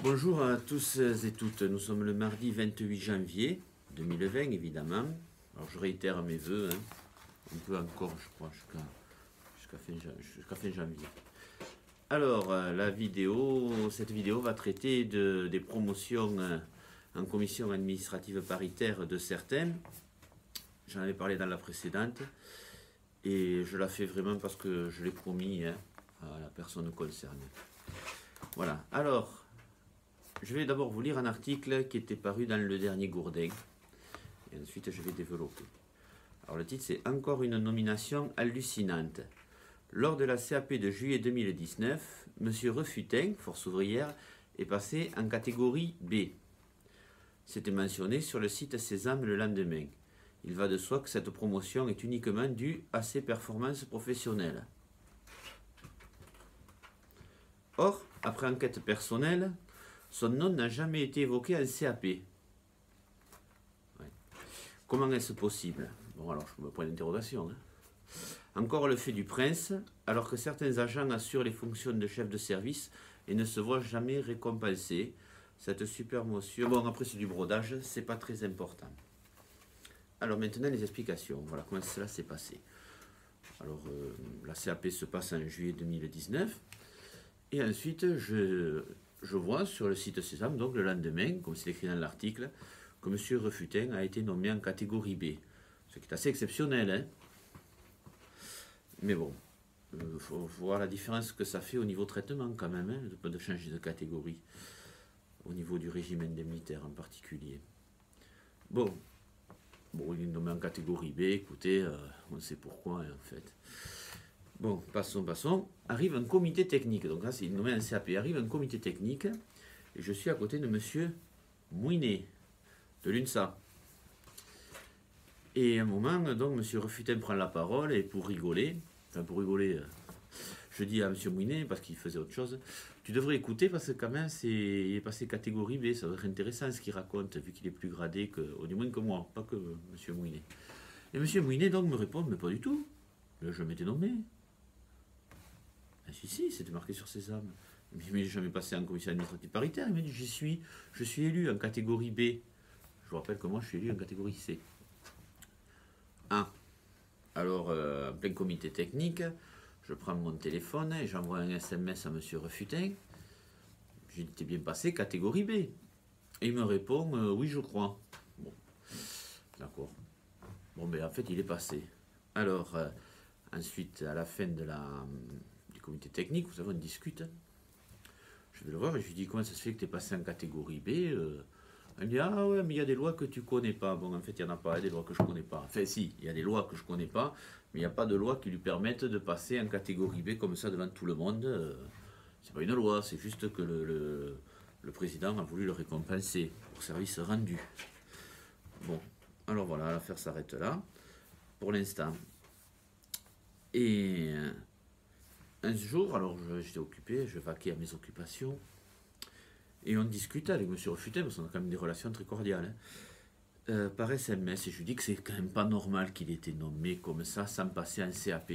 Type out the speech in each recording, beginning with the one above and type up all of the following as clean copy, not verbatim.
Bonjour à tous et toutes, nous sommes le mardi 28 janvier 2020 évidemment. Alors je réitère mes voeux, hein. On peut encore je crois jusqu'à fin janvier. Alors cette vidéo va traiter des promotions en commission administrative paritaire de certains. J'en avais parlé dans la précédente et je la fais vraiment parce que je l'ai promis à la personne concernée. Voilà, alors je vais d'abord vous lire un article qui était paru dans le dernier Gourdin. Et ensuite, je vais développer. Alors, le titre, c'est « Encore une nomination hallucinante ». Lors de la CAP de juillet 2019, M. Refutin, Force ouvrière, est passé en catégorie B. C'était mentionné sur le site Sésame le lendemain. Il va de soi que cette promotion est uniquement due à ses performances professionnelles. Or, après enquête personnelle, son nom n'a jamais été évoqué en CAP. Ouais. Comment est-ce possible? Bon, alors je me prends l'interrogation. Encore le fait du prince, alors que certains agents assurent les fonctions de chef de service et ne se voient jamais récompensés. Cette super motion. Bon, après c'est du brodage, c'est pas très important. Alors maintenant les explications. Voilà comment cela s'est passé. Alors la CAP se passe en juillet 2019. Et ensuite, je vois sur le site Sésame, donc le lendemain, comme c'est écrit dans l'article, que M. Refutin a été nommé en catégorie B. Ce qui est assez exceptionnel, hein. Mais bon, il faut voir la différence que ça fait au niveau traitement quand même, hein, de changer de catégorie, au niveau du régime indemnitaire en particulier. Bon, il est nommé en catégorie B, écoutez, on sait pourquoi hein, en fait. Bon, passons. Arrive un comité technique. Donc là, c'est nommé un CAP. Arrive un comité technique. Et je suis à côté de M. Mouinet, de l'UNSA. Et à un moment, donc, M. Refutin prend la parole. Et pour rigoler, je dis à M. Mouinet, parce qu'il faisait autre chose, tu devrais écouter parce que quand même, il est passé catégorie B. Ça va être intéressant ce qu'il raconte, vu qu'il est plus gradé, au moins que moi, pas que M. Mouinet. Et M. Mouinet, donc, me répond, mais pas du tout. Là, je m'étais nommé. Ah, si, c'était marqué sur Sésame. Mais je n'ai jamais passé en commission administrative paritaire. Il m'a dit, je suis élu en catégorie B. Je vous rappelle que moi, je suis élu en catégorie C. Ah. Alors, en plein comité technique, je prends mon téléphone et j'envoie un SMS à M. Refutin. J'étais bien passé, catégorie B. Et il me répond, oui, je crois. Bon, d'accord. Bon, en fait, il est passé. Alors, ensuite, à la fin du comité technique, vous savez, on discute. Je vais le voir et je lui dis, comment ça se fait que tu es passé en catégorie B? Il me dit, ah ouais, mais il y a des lois que tu connais pas. Bon, en fait, il n'y en a pas, des lois que je connais pas. Enfin, si, il y a des lois que je connais pas, mais il n'y a pas de loi qui lui permettent de passer en catégorie B comme ça devant tout le monde. C'est pas une loi, c'est juste que le président a voulu le récompenser pour service rendu. Bon, alors voilà, l'affaire s'arrête là, pour l'instant. Et un jour, alors j'étais occupé, je vaquais à mes occupations, et on discute avec M. Refutin, parce qu'on a quand même des relations très cordiales, par SMS, et je lui dis que c'est quand même pas normal qu'il ait été nommé comme ça, sans passer en CAP.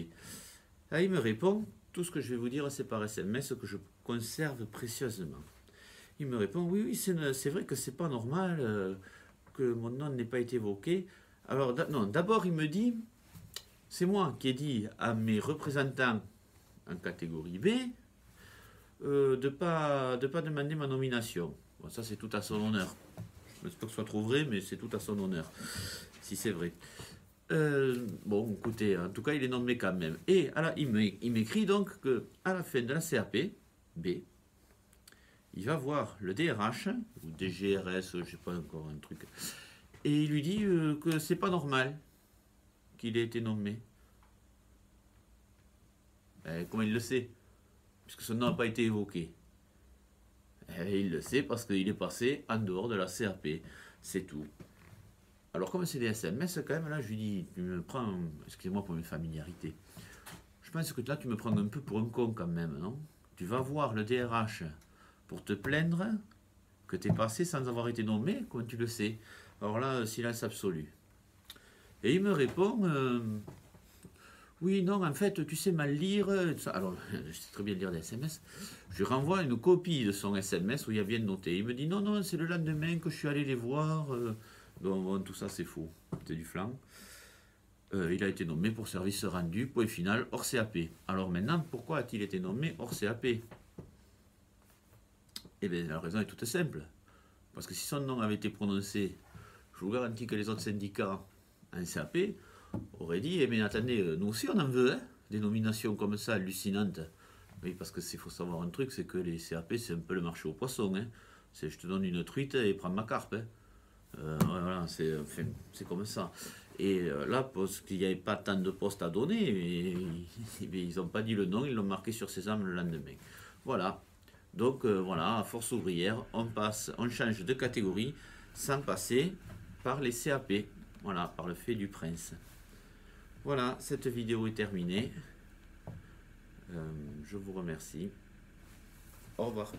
Là, il me répond, tout ce que je vais vous dire, c'est par SMS que je conserve précieusement. Il me répond, oui, c'est vrai que c'est pas normal que mon nom n'ait pas été évoqué. Alors, non, d'abord, il me dit, c'est moi qui ai dit à mes représentants en catégorie B, de ne pas demander ma nomination. Bon, ça, c'est tout à son honneur. Je ne pense pas que ce soit trop vrai, mais c'est tout à son honneur, si c'est vrai. Bon, écoutez, en tout cas, il est nommé quand même. Et alors, il m'écrit donc qu'à la fin de la CAP, B, il va voir le DRH, ou DGRS, je ne sais pas encore un truc, et il lui dit que c'est pas normal qu'il ait été nommé. Comment il le sait? Puisque son nom n'a pas été évoqué. Il le sait parce qu'il est passé en dehors de la CAP. C'est tout. Alors comme c'est des SMS, quand même, là, je lui dis, tu me prends, excusez-moi pour mes familiarités, je pense que là, tu me prends un peu pour un con quand même, non? Tu vas voir le DRH pour te plaindre que tu es passé sans avoir été nommé, comment tu le sais? Alors là, silence absolu. Et il me répond... Oui, non, en fait, tu sais mal lire. Alors, je sais très bien lire des SMS. Je renvoie une copie de son SMS où il y a bien noté. Il me dit non, non, c'est le lendemain que je suis allé les voir. Donc, bon, tout ça, c'est faux. C'est du flan. Il a été nommé pour service rendu, point final, hors CAP. Alors maintenant, pourquoi a-t-il été nommé hors CAP? Eh bien, la raison est toute simple. Parce que si son nom avait été prononcé, je vous garantis que les autres syndicats en CAP auraient dit, eh bien attendez, nous aussi on en veut, hein, des nominations comme ça, hallucinantes. Oui, parce que faut savoir un truc, c'est que les CAP, c'est un peu le marché aux poissons. Hein. C'est je te donne une truite et prends ma carpe. Hein. Voilà, c'est comme ça. Et là, parce qu'il n'y avait pas tant de postes à donner, ils n'ont pas dit le nom, ils l'ont marqué sur ses âmes le lendemain. Voilà. Donc voilà, à Force ouvrière, on change de catégorie sans passer par les CAP. Voilà, par le fait du prince. Voilà, cette vidéo est terminée. Je vous remercie. Au revoir.